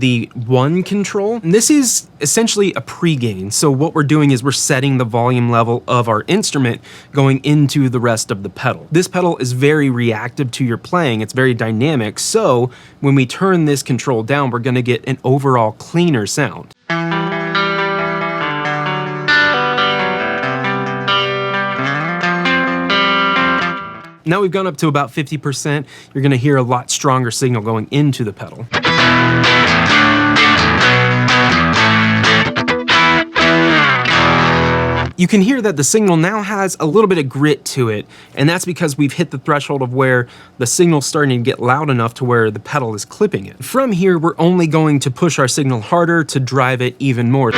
the 1 control. And this is essentially a pre-gain. So what we're doing is we're setting the volume level of our instrument going into the rest of the pedal. This pedal is very reactive to your playing. It's very dynamic. So when we turn this control down, we're gonna get an overall cleaner sound. Now we've gone up to about 50%, you're gonna hear a lot stronger signal going into the pedal. You can hear that the signal now has a little bit of grit to it, and that's because we've hit the threshold of where the signal's starting to get loud enough to where the pedal is clipping it. From here, we're only going to push our signal harder to drive it even more.